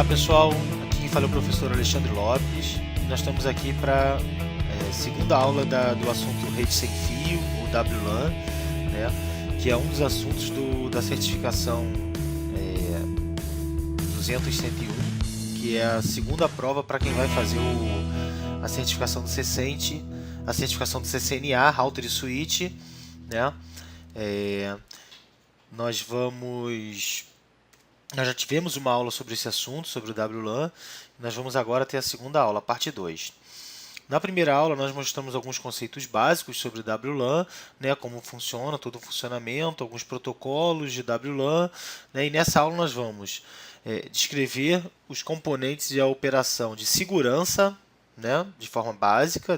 Olá pessoal, aqui quem fala é o professor Alexandre Lopes. Nós estamos aqui para a segunda aula do assunto Rede Sem Fio, ou WLAN, né, que é um dos assuntos da certificação 200.101, que é a segunda prova para quem vai fazer a certificação do CCNT, a certificação do CCNA, Router e Switch, né. Nós já tivemos uma aula sobre esse assunto, sobre o WLAN. Nós vamos agora ter a segunda aula, a parte 2. Na primeira aula, nós mostramos alguns conceitos básicos sobre o WLAN, né, como funciona, todo o funcionamento, alguns protocolos de WLAN. Né, e nessa aula nós vamos descrever os componentes e a operação de segurança, né, de forma básica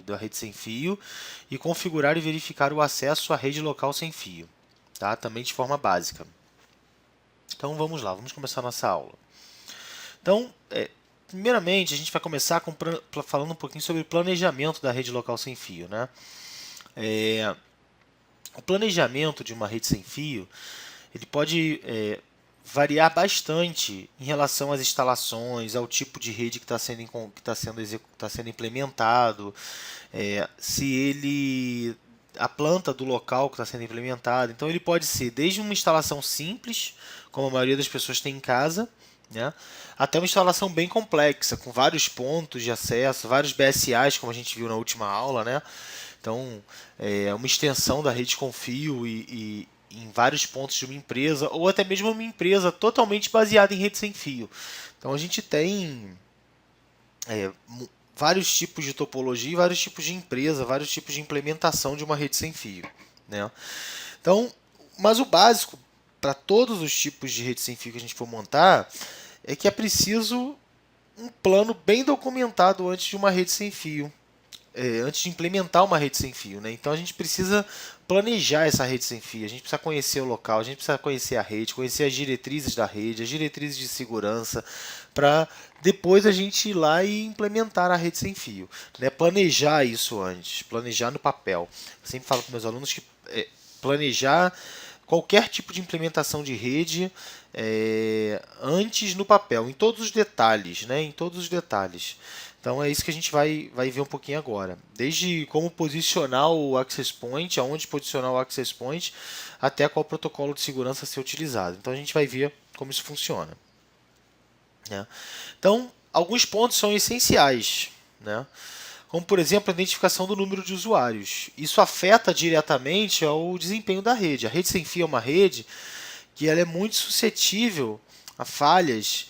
da rede sem fio, e configurar e verificar o acesso à rede local sem fio, tá, também de forma básica. Então vamos lá, vamos começar a nossa aula. Então, primeiramente, a gente vai começar falando um pouquinho sobre o planejamento da rede local sem fio, né? O planejamento de uma rede sem fio ele pode variar bastante em relação às instalações, ao tipo de rede que está sendo implementado, a planta do local que está sendo implementado. Então ele pode ser desde uma instalação simples, como a maioria das pessoas tem em casa, né, até uma instalação bem complexa, com vários pontos de acesso, vários BSAs, como a gente viu na última aula, né? Então, é uma extensão da rede com fio e em vários pontos de uma empresa, ou até mesmo uma empresa totalmente baseada em rede sem fio. Então, a gente tem vários tipos de topologia, vários tipos de empresa, vários tipos de implementação de uma rede sem fio, né? Então, mas o básico para todos os tipos de rede sem fio que a gente for montar é que é preciso um plano bem documentado antes de uma rede sem fio, antes de implementar uma rede sem fio, né? Então a gente precisa planejar essa rede sem fio, a gente precisa conhecer o local, a gente precisa conhecer a rede, conhecer as diretrizes da rede, as diretrizes de segurança, para depois a gente ir lá e implementar a rede sem fio, né? Planejar isso antes, planejar no papel. Eu sempre falo para meus alunos que planejar qualquer tipo de implementação de rede antes no papel, em todos os detalhes, né? Em todos os detalhes. Então é isso que a gente vai ver um pouquinho agora. Desde como posicionar o access point, aonde posicionar o access point, até qual protocolo de segurança ser utilizado. Então a gente vai ver como isso funciona, né? Então, alguns pontos são essenciais, né? Como, por exemplo, a identificação do número de usuários. Isso afeta diretamente ao desempenho da rede. A rede sem fio é uma rede que ela é muito suscetível a falhas,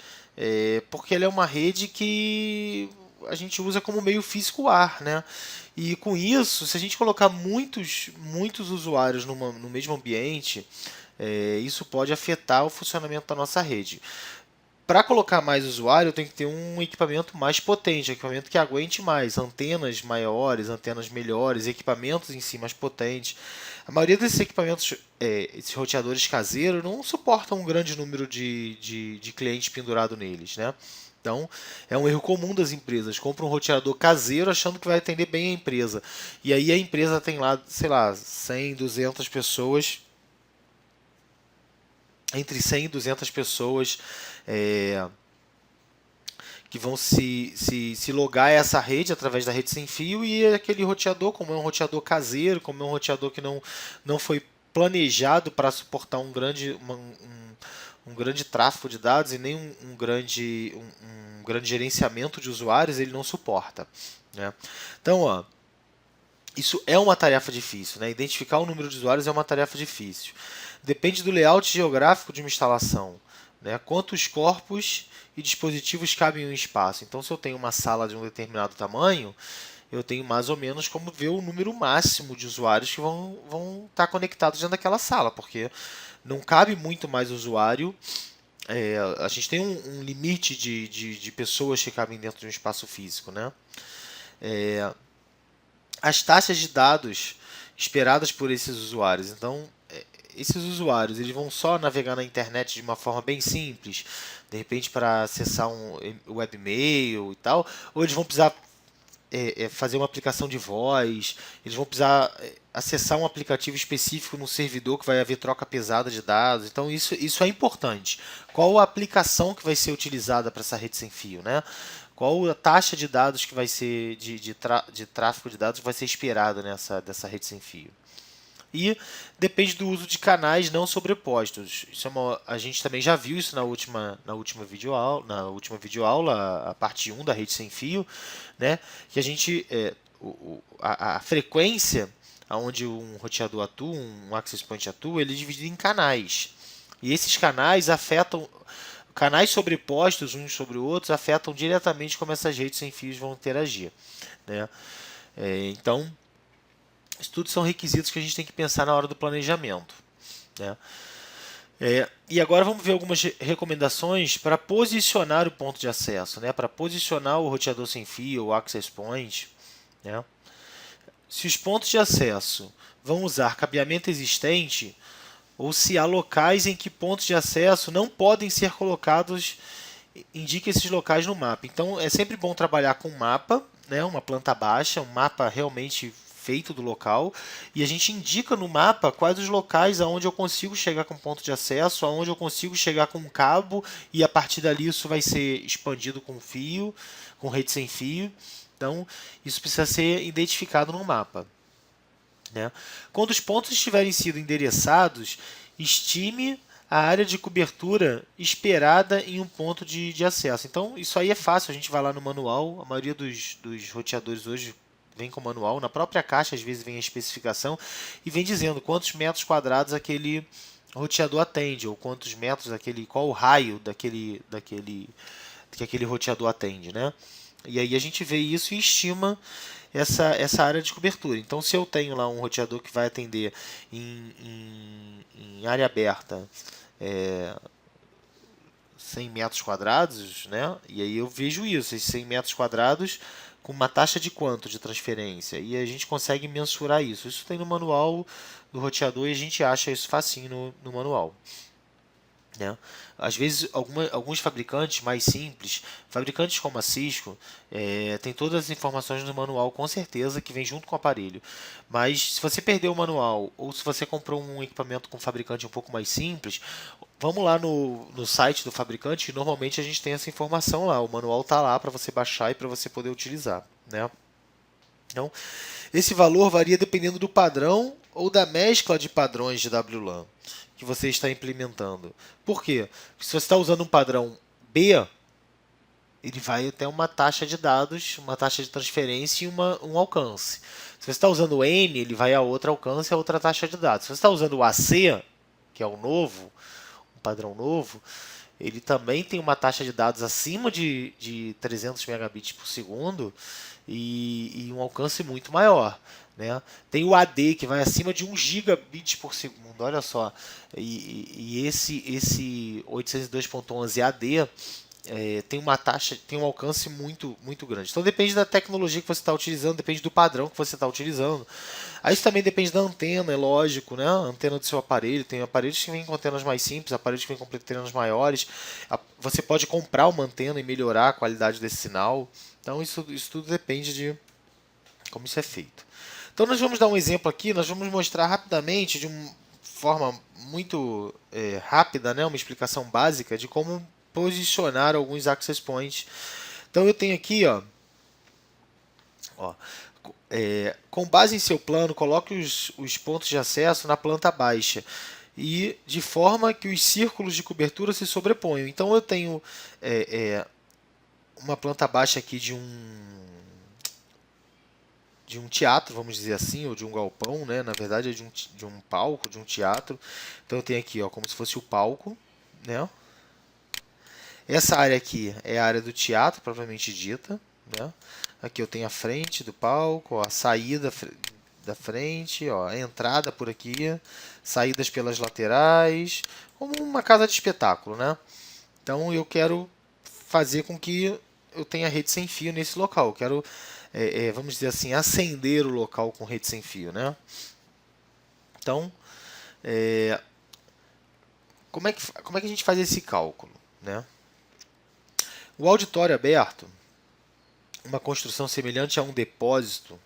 porque ela é uma rede que a gente usa como meio físico ar, né? E com isso, se a gente colocar muitos usuários no mesmo ambiente, isso pode afetar o funcionamento da nossa rede. Para colocar mais usuário, eu tenho que ter um equipamento mais potente, um equipamento que aguente mais, antenas maiores, antenas melhores, equipamentos em si mais potentes. A maioria desses equipamentos, esses roteadores caseiros, não suportam um grande número de clientes pendurados neles, né? Então, é um erro comum das empresas. Compra um roteador caseiro achando que vai atender bem a empresa. E aí a empresa tem lá, sei lá, 100, 200 pessoas, entre 100 e 200 pessoas que vão se logar a essa rede através da rede sem fio, e aquele roteador, como é um roteador caseiro, como é um roteador que não foi planejado para suportar um grande tráfego de dados e nem um grande gerenciamento de usuários, ele não suporta, né? Então, isso é uma tarefa difícil, né? Identificar o número de usuários é uma tarefa difícil. Depende do layout geográfico de uma instalação, né? Quantos corpos e dispositivos cabem em um espaço. Então, se eu tenho uma sala de um determinado tamanho, eu tenho mais ou menos como ver o número máximo de usuários que vão estar conectados dentro daquela sala, porque não cabe muito mais usuário. A gente tem um limite de pessoas que cabem dentro de um espaço físico, né? As taxas de dados esperadas por esses usuários. Então, esses usuários eles vão só navegar na internet de uma forma bem simples, de repente para acessar um webmail e tal, ou eles vão precisar fazer uma aplicação de voz, eles vão precisar acessar um aplicativo específico no servidor que vai haver troca pesada de dados. Então isso é importante. Qual a aplicação que vai ser utilizada para essa rede sem fio, né? Qual a taxa de dados que vai ser de tráfego de dados que vai ser esperado dessa rede sem fio? E depende do uso de canais não sobrepostos. A gente também já viu isso na última videoaula, a parte 1 da rede sem fio, né? Que a gente a frequência onde um roteador atua, um access point atua, ele é dividido em canais. E esses canais sobrepostos uns sobre outros afetam diretamente como essas redes sem fios vão interagir, né? Então, isso tudo são requisitos que a gente tem que pensar na hora do planejamento, né? E agora vamos ver algumas recomendações para posicionar o ponto de acesso, né? Para posicionar o roteador sem fio, o access point, né? Se os pontos de acesso vão usar cabeamento existente, ou se há locais em que pontos de acesso não podem ser colocados, indique esses locais no mapa. Então é sempre bom trabalhar com um mapa, né, uma planta baixa, um mapa realmente feito do local, e a gente indica no mapa quais os locais aonde eu consigo chegar com ponto de acesso, aonde eu consigo chegar com um cabo, e a partir dali isso vai ser expandido com fio, com rede sem fio. Então isso precisa ser identificado no mapa, né? Quando os pontos tiverem sido endereçados, estime a área de cobertura esperada em um ponto de acesso. Então, isso aí é fácil, a gente vai lá no manual, a maioria dos roteadores hoje vem com manual, na própria caixa às vezes vem a especificação e vem dizendo quantos metros quadrados aquele roteador atende, ou quantos metros, qual o raio que aquele roteador atende, né? E aí a gente vê isso e estima essa área de cobertura. Então, se eu tenho lá um roteador que vai atender em área aberta 100 metros quadrados, né? E aí eu vejo isso, esses 100 metros quadrados com uma taxa de quanto de transferência? E a gente consegue mensurar isso. Isso tem no manual do roteador e a gente acha isso facinho no manual, né? Às vezes, alguns fabricantes mais simples, fabricantes como a Cisco, tem todas as informações no manual, com certeza, que vem junto com o aparelho. Mas se você perdeu o manual, ou se você comprou um equipamento com um fabricante um pouco mais simples, vamos lá no site do fabricante, e normalmente a gente tem essa informação lá. O manual está lá para você baixar e para você poder utilizar, né? Então, esse valor varia dependendo do padrão ou da mescla de padrões de WLAN que você está implementando. Por quê? Porque se você está usando um padrão B, ele vai ter uma taxa de dados, uma taxa de transferência e um alcance. Se você está usando o N, ele vai a outro alcance e a outra taxa de dados. Se você está usando o AC, que é o novo, um padrão novo, ele também tem uma taxa de dados acima de 300 megabits por segundo e um alcance muito maior, né? Tem o AD, que vai acima de 1 gigabit por segundo, olha só. E esse 802.11 AD tem um alcance muito grande. Então depende da tecnologia que você está utilizando, depende do padrão que você está utilizando. Aí isso também depende da antena, é lógico, né? A antena do seu aparelho. Tem aparelhos que vêm com antenas mais simples, aparelhos que vêm com antenas maiores. Você pode comprar uma antena e melhorar a qualidade desse sinal. Então isso tudo depende de como isso é feito. Então nós vamos dar um exemplo aqui, nós vamos mostrar rapidamente, de uma forma muito rápida, né? Uma explicação básica de como posicionar alguns access points. Então eu tenho aqui, com base em seu plano, coloque os pontos de acesso na planta baixa e de forma que os círculos de cobertura se sobreponham. Então eu tenho uma planta baixa aqui de um teatro, vamos dizer assim, ou de um galpão, né? Na verdade é de um palco, de um teatro. Então eu tenho aqui, como se fosse o palco, né? Essa área aqui é a área do teatro, propriamente dita, né? Aqui eu tenho a frente do palco, a saída da frente, a entrada por aqui, saídas pelas laterais, como uma casa de espetáculo, né? Então eu quero fazer com que eu tenha rede sem fio nesse local. Eu quero, vamos dizer assim, acender o local com rede sem fio, né? Então, como é que a gente faz esse cálculo, né? O auditório aberto, uma construção semelhante a um depósito,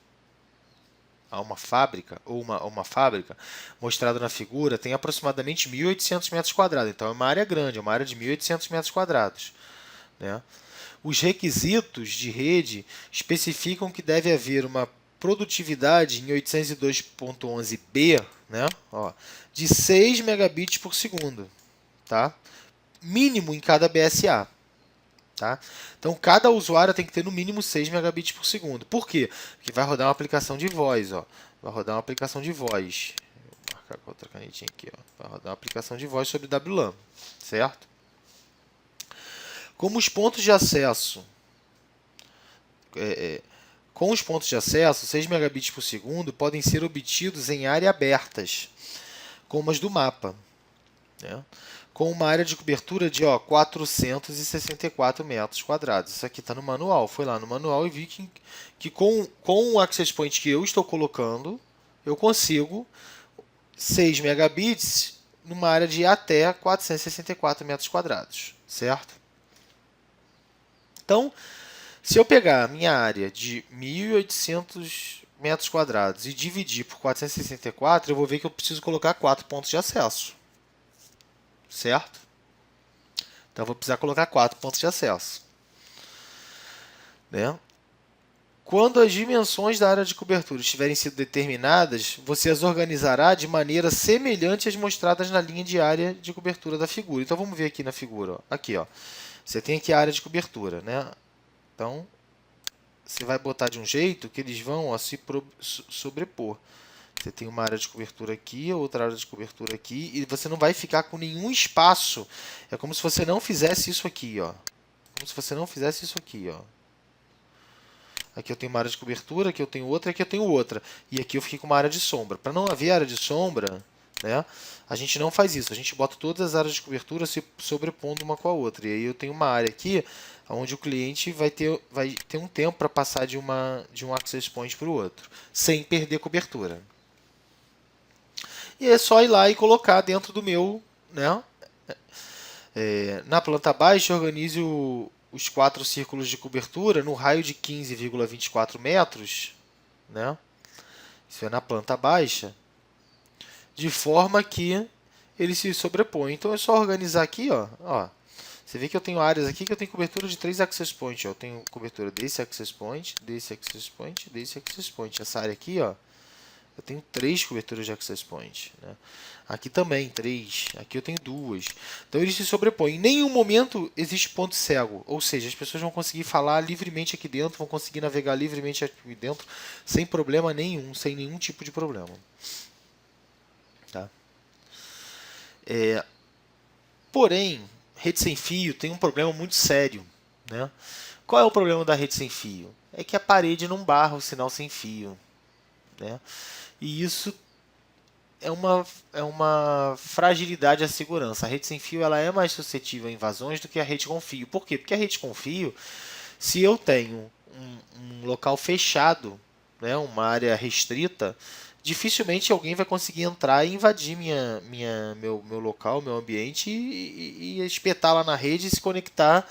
a uma fábrica, ou uma fábrica, mostrado na figura, tem aproximadamente 1.800 metros quadrados. Então, é uma área grande, é uma área de 1.800 metros quadrados. Né? Os requisitos de rede especificam que deve haver uma produtividade em 802.11b, né? Ó, de 6 megabits por segundo, tá? Mínimo em cada BSA. Tá? Então, cada usuário tem que ter no mínimo 6 megabits por segundo. Por quê? Porque vai rodar uma aplicação de voz. Ó. Vai rodar uma aplicação de voz. Vou marcar com outra canetinha aqui. Ó. Vai rodar uma aplicação de voz sobre WLAN. Certo? Como os pontos de acesso... com os pontos de acesso, 6 megabits por segundo podem ser obtidos em áreas abertas, como as do mapa. Né? Com uma área de cobertura de 464 metros quadrados. Isso aqui está no manual. Foi lá no manual e vi que com o access point que eu estou colocando, eu consigo 6 megabits numa área de até 464 metros quadrados. Certo? Então, se eu pegar a minha área de 1.800 metros quadrados e dividir por 464, eu vou ver que eu preciso colocar 4 pontos de acesso. Certo? Então, eu vou precisar colocar 4 pontos de acesso. Né? Quando as dimensões da área de cobertura estiverem sido determinadas, você as organizará de maneira semelhante às mostradas na linha de área de cobertura da figura. Então, vamos ver aqui na figura. Ó. Aqui, ó. Você tem aqui a área de cobertura. Né? Então, você vai botar de um jeito que eles vão se sobrepor. Você tem uma área de cobertura aqui, outra área de cobertura aqui, e você não vai ficar com nenhum espaço. É como se você não fizesse isso aqui, ó. Como se você não fizesse isso aqui, ó. Aqui eu tenho uma área de cobertura, aqui eu tenho outra, aqui eu tenho outra. E aqui eu fiquei com uma área de sombra. Para não haver área de sombra, né, a gente não faz isso. A gente bota todas as áreas de cobertura se sobrepondo uma com a outra. E aí eu tenho uma área aqui onde o cliente vai ter um tempo para passar de um access point para o outro, sem perder cobertura. E é só ir lá e colocar dentro do meu, né? Na planta baixa, organize os 4 círculos de cobertura no raio de 15,24 metros, né? Isso é na planta baixa, de forma que ele se sobrepõe. Então é só organizar aqui, ó. Você vê que eu tenho áreas aqui que eu tenho cobertura de 3 access points. Ó. Eu tenho cobertura desse access point, desse access point, desse access point. Essa área aqui, ó, eu tenho 3 coberturas de access point. Né? Aqui também, 3. Aqui eu tenho 2. Então, eles se sobrepõem. Em nenhum momento existe ponto cego. Ou seja, as pessoas vão conseguir falar livremente aqui dentro, vão conseguir navegar livremente aqui dentro, sem problema nenhum, sem nenhum tipo de problema. Tá? Porém, rede sem fio tem um problema muito sério. Né? Qual é o problema da rede sem fio? É que a parede não barra o sinal sem fio. Né? E isso é uma fragilidade à segurança. A rede sem fio ela é mais suscetível a invasões do que a rede com fio. Por quê? Porque a rede com fio, se eu tenho um local fechado, né, uma área restrita, dificilmente alguém vai conseguir entrar e invadir meu local, meu ambiente e espetar lá na rede e se conectar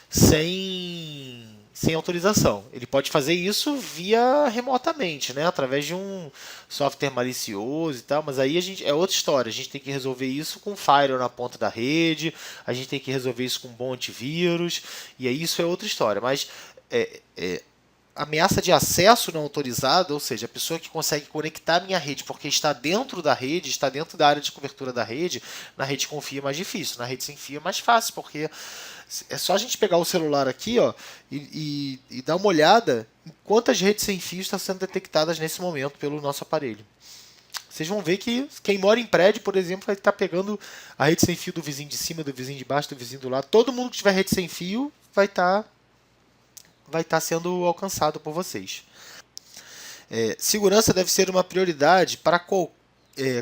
sem autorização. Ele pode fazer isso via remotamente, né? Através de um software malicioso e tal, mas aí é outra história. A gente tem que resolver isso com firewall na ponta da rede, a gente tem que resolver isso com um bom antivírus, e aí isso é outra história. Mas ameaça de acesso não autorizado, ou seja, a pessoa que consegue conectar a minha rede porque está dentro da rede, está dentro da área de cobertura da rede, na rede com fio é mais difícil, na rede sem fio é mais fácil, porque é só a gente pegar o celular aqui, ó, e dar uma olhada em quantas redes sem fio estão sendo detectadas nesse momento pelo nosso aparelho. Vocês vão ver que quem mora em prédio, por exemplo, vai estar pegando a rede sem fio do vizinho de cima, do vizinho de baixo, do vizinho do lado. Todo mundo que tiver rede sem fio vai estar sendo alcançado por vocês. Segurança deve ser uma prioridade para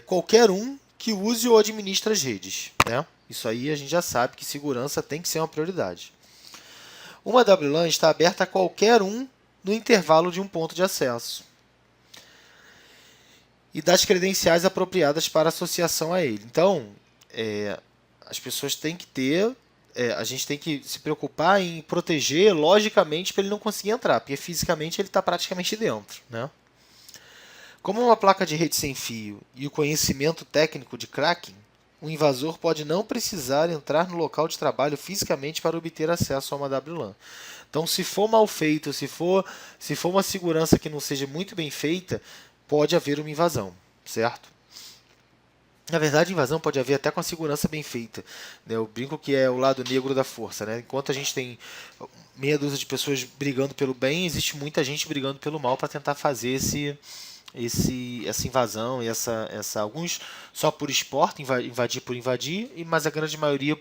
qualquer um que use ou administre as redes. Né? Isso aí a gente já sabe que segurança tem que ser uma prioridade. Uma WLAN está aberta a qualquer um no intervalo de um ponto de acesso e das credenciais apropriadas para associação a ele. Então, as pessoas têm que ter a gente tem que se preocupar em proteger logicamente para ele não conseguir entrar, porque fisicamente ele está praticamente dentro, né? Como uma placa de rede sem fio e o conhecimento técnico de cracking, o invasor pode não precisar entrar no local de trabalho fisicamente para obter acesso a uma WLAN. Então, se for mal feito, se for uma segurança que não seja muito bem feita, pode haver uma invasão, certo? Na verdade, invasão pode haver até com a segurança bem feita, né? Eu brinco que é o lado negro da força, né? Enquanto a gente tem meia dúzia de pessoas brigando pelo bem, existe muita gente brigando pelo mal para tentar fazer essa invasão e alguns só por esporte, invadir por invadir, mas a grande maioria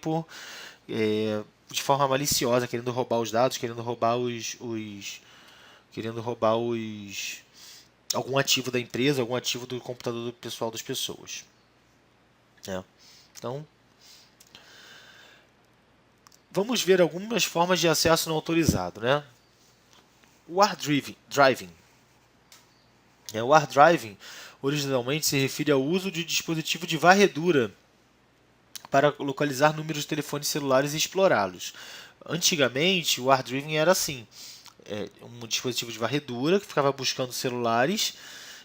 de forma maliciosa, querendo roubar os dados, querendo roubar algum ativo da empresa, algum ativo do computador do pessoal das pessoas. Então, vamos ver algumas formas de acesso não autorizado, né? O hard driving. O hard driving originalmente se refere ao uso de dispositivo de varredura para localizar números de telefones celulares e explorá-los. Antigamente, o hard driving era assim: um dispositivo de varredura que ficava buscando celulares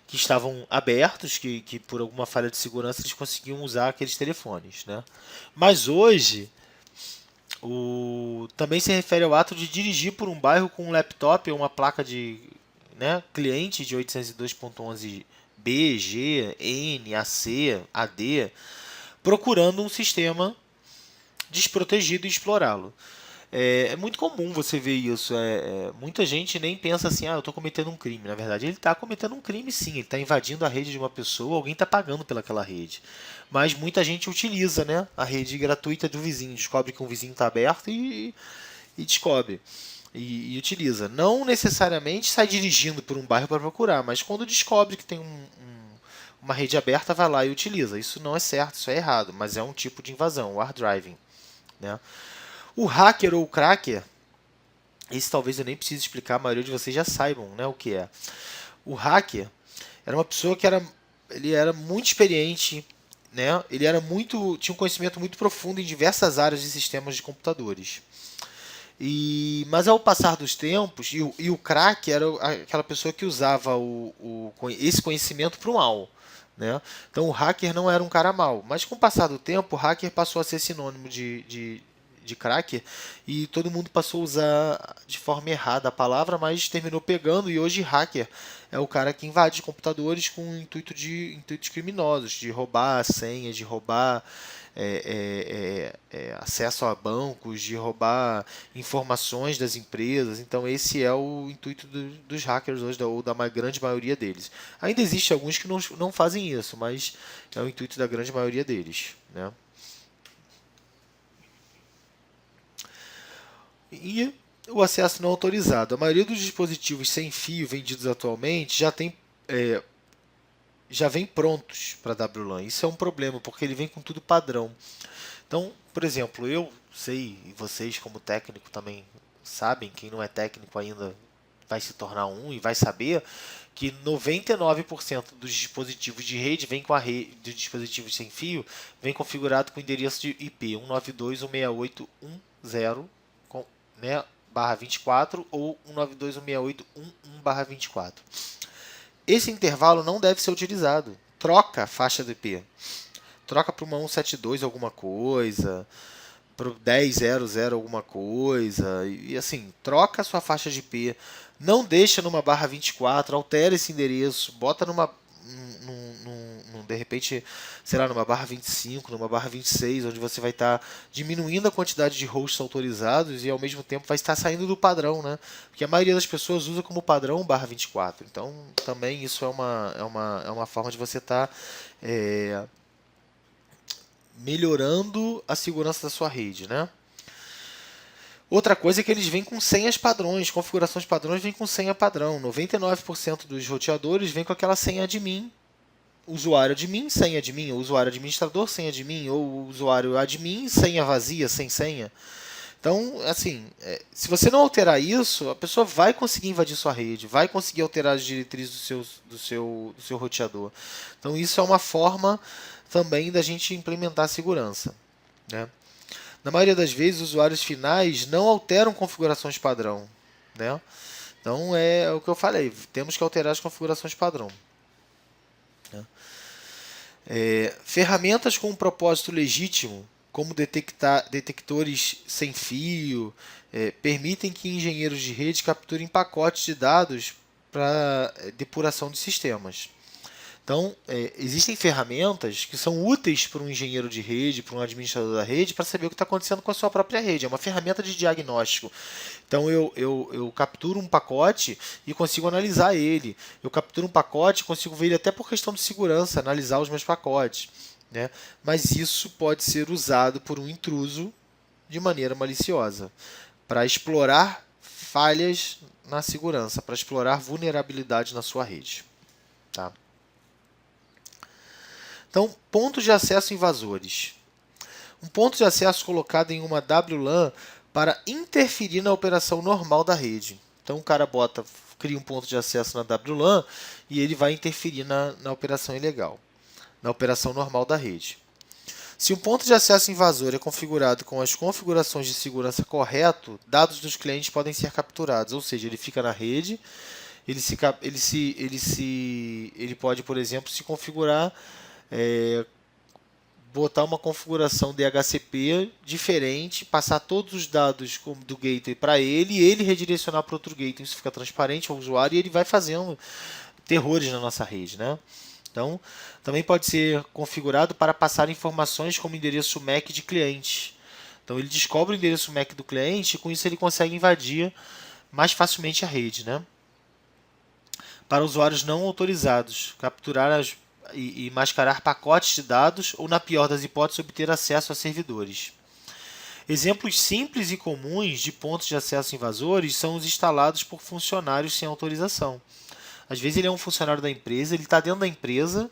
que estavam abertos, que por alguma falha de segurança eles conseguiam usar aqueles telefones, né? Mas hoje, também se refere ao ato de dirigir por um bairro com um laptop ou uma placa de, né, cliente de 802.11b, G, N, AC, AD, procurando um sistema desprotegido e explorá-lo. É muito comum você ver isso. Muita gente nem pensa assim, eu estou cometendo um crime. Na verdade, ele está cometendo um crime sim. Ele está invadindo a rede de uma pessoa, alguém está pagando pelaquela rede. Mas muita gente utiliza, né, a rede gratuita do vizinho. Descobre que um vizinho está aberto e descobre. E utiliza. Não necessariamente sai dirigindo por um bairro para procurar, mas quando descobre que tem uma rede aberta, vai lá e utiliza. Isso não é certo, isso é errado, mas é um tipo de invasão, o hard driving, né? O hacker ou o cracker, esse talvez eu nem precise explicar, a maioria de vocês já saibam, né, o que é. O hacker era uma pessoa que ele era muito experiente, né? Ele tinha um conhecimento muito profundo em diversas áreas de sistemas de computadores. Mas ao passar dos tempos, e o crack era aquela pessoa que usava esse conhecimento para o mal, né? Então o hacker não era um cara mau, mas com o passar do tempo, o hacker passou a ser sinônimo de cracker e todo mundo passou a usar de forma errada a palavra, mas terminou pegando, e hoje hacker é o cara que invade computadores com intuitos criminosos, de roubar a senha, de roubar acesso a bancos, de roubar informações das empresas. Então esse é o intuito dos hackers hoje, ou da grande maioria deles. Ainda existem alguns que não fazem isso, mas é o intuito da grande maioria deles, né? E o acesso não autorizado. A maioria dos dispositivos sem fio vendidos atualmente já vem prontos para WLAN. Isso é um problema, porque ele vem com tudo padrão. Então, por exemplo, eu sei, e vocês como técnico também sabem, quem não é técnico ainda vai se tornar um e vai saber que 99% dos dispositivos de rede vem com a rede de dispositivos sem fio, vem configurado com endereço de IP 192.168.1.0, né, barra 24 ou 192.168.1.1/24. Esse intervalo não deve ser utilizado. Troca a faixa do IP. Troca para uma 172 alguma coisa, para o 10.00 alguma coisa, e assim, troca a sua faixa de IP. Não deixa numa barra 24, altera esse endereço, bota de repente, sei lá, numa barra 25, numa barra 26, onde você vai estar diminuindo a quantidade de hosts autorizados e ao mesmo tempo vai estar saindo do padrão, né? Porque a maioria das pessoas usa como padrão barra 24. Então, também isso é uma forma de você estar melhorando a segurança da sua rede, né? Outra coisa é que eles vêm com senhas padrões, configurações padrões vêm com senha padrão. 99% dos roteadores vêm com aquela senha admin, usuário admin, senha admin, ou usuário administrador, senha admin, ou usuário admin, senha vazia, sem senha. Então, assim, se você não alterar isso, a pessoa vai conseguir invadir sua rede, vai conseguir alterar as diretrizes do seu roteador. Então, isso é uma forma também da gente implementar a segurança, né? na maioria das vezes, os usuários finais não alteram configurações padrão, né? Então, é o que eu falei, temos que alterar as configurações padrão. Né? Ferramentas com um propósito legítimo, como detectores sem fio, permitem que engenheiros de rede capturem pacotes de dados para depuração de sistemas. Então, existem ferramentas que são úteis para um engenheiro de rede, para um administrador da rede, para saber o que está acontecendo com a sua própria rede. É uma ferramenta de diagnóstico. Então, eu capturo um pacote e consigo analisar ele. Eu capturo um pacote e consigo ver ele até por questão de segurança, analisar os meus pacotes. Né? Mas isso pode ser usado por um intruso de maneira maliciosa, para explorar falhas na segurança, para explorar vulnerabilidade na sua rede. Tá? Então, pontos de acesso invasores. Um ponto de acesso colocado em uma WLAN para interferir na operação normal da rede. Então, o cara cria um ponto de acesso na WLAN e ele vai interferir na operação ilegal, na operação normal da rede. Se um ponto de acesso invasor é configurado com as configurações de segurança correto, dados dos clientes podem ser capturados, ou seja, ele fica na rede, ele pode, por exemplo, se configurar, botar uma configuração DHCP diferente, passar todos os dados do gateway para ele e ele redirecionar para outro gateway. Isso fica transparente ao usuário e ele vai fazendo terrores na nossa rede, né? Então, também pode ser configurado para passar informações como endereço MAC de cliente. Então, ele descobre o endereço MAC do cliente e com isso ele consegue invadir mais facilmente a rede, né? Para usuários não autorizados, capturar e mascarar pacotes de dados ou, na pior das hipóteses, obter acesso a servidores. Exemplos simples e comuns de pontos de acesso invasores são os instalados por funcionários sem autorização. Às vezes ele é um funcionário da empresa, ele está dentro da empresa,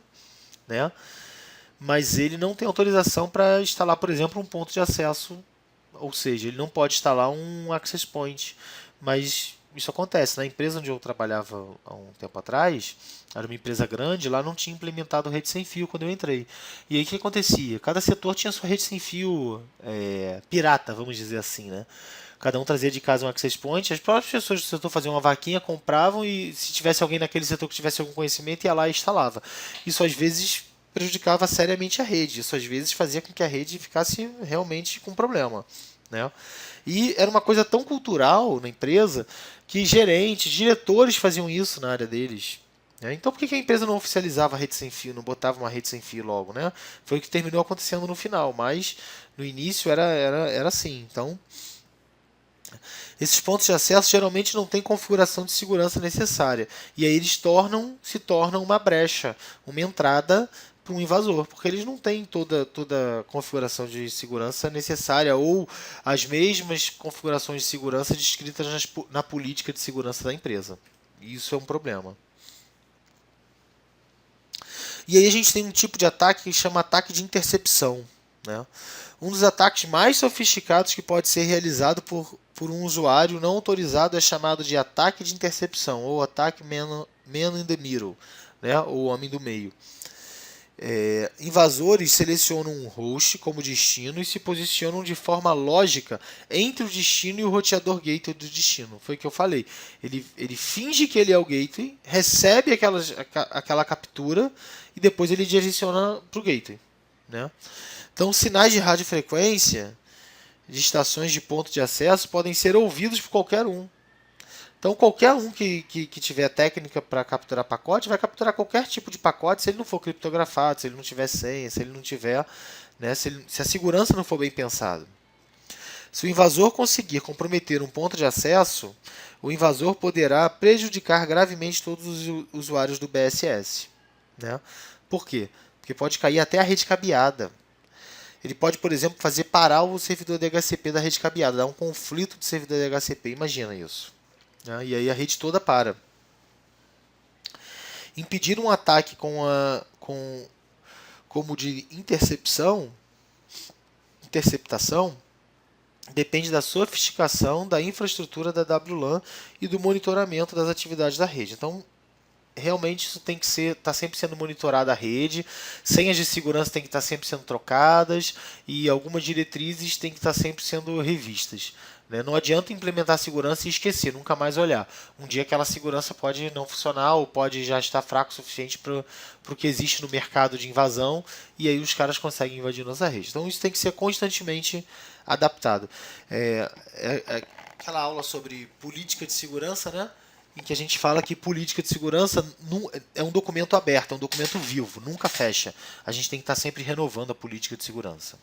né? Mas ele não tem autorização para instalar, por exemplo, um ponto de acesso, ou seja, ele não pode instalar um access point. Mas isso acontece. Na empresa onde eu trabalhava há um tempo atrás, era uma empresa grande, lá não tinha implementado rede sem fio quando eu entrei. E aí o que acontecia? Cada setor tinha sua rede sem fio pirata, vamos dizer assim, né? Cada um trazia de casa um access point, as próprias pessoas do setor faziam uma vaquinha, compravam e se tivesse alguém naquele setor que tivesse algum conhecimento, ia lá e instalava. Isso às vezes prejudicava seriamente a rede, isso às vezes fazia com que a rede ficasse realmente com problema. Né? E era uma coisa tão cultural na empresa que gerentes, diretores faziam isso na área deles. Né? Então por que a empresa não oficializava a rede sem fio, não botava uma rede sem fio logo? Né? Foi o que terminou acontecendo no final, mas no início era assim. Então, esses pontos de acesso geralmente não têm configuração de segurança necessária. E aí eles se tornam uma brecha, uma entrada para um invasor, porque eles não têm toda a configuração de segurança necessária ou as mesmas configurações de segurança descritas na política de segurança da empresa. E isso é um problema. E aí a gente tem um tipo de ataque que chama ataque de intercepção. Né? Um dos ataques mais sofisticados que pode ser realizado por um usuário não autorizado é chamado de ataque de intercepção, ou ataque man in the middle, né? Ou homem do meio. Invasores selecionam um host como destino e se posicionam de forma lógica entre o destino e o roteador gateway do destino. Foi o que eu falei. Ele finge que ele é o gateway, recebe aquela captura e depois ele direciona para o gateway. Né? Então, sinais de radiofrequência de estações de ponto de acesso podem ser ouvidos por qualquer um. Então, qualquer um que tiver técnica para capturar pacote vai capturar qualquer tipo de pacote se ele não for criptografado, se ele não tiver senha, se ele não tiver, né, se a segurança não for bem pensada. Se o invasor conseguir comprometer um ponto de acesso, o invasor poderá prejudicar gravemente todos os usuários do BSS. Né? Por quê? Porque pode cair até a rede cabeada. Ele pode, por exemplo, fazer parar o servidor DHCP da rede cabeada, dar um conflito de servidor DHCP. Imagina isso. Né? E aí a rede toda para. Impedir um ataque como de interceptação depende da sofisticação da infraestrutura da WLAN e do monitoramento das atividades da rede. Então, realmente isso tem que tá sempre sendo monitorada a rede, senhas de segurança tem que estar sempre sendo trocadas e algumas diretrizes tem que estar sempre sendo revistas. Né? Não adianta implementar segurança e esquecer, nunca mais olhar. Um dia aquela segurança pode não funcionar ou pode já estar fraco o suficiente para o que existe no mercado de invasão e aí os caras conseguem invadir nossa rede. Então isso tem que ser constantemente adaptado. Aquela aula sobre política de segurança, né? Em que a gente fala que política de segurança é um documento aberto, é um documento vivo, nunca fecha. A gente tem que estar sempre renovando a política de segurança.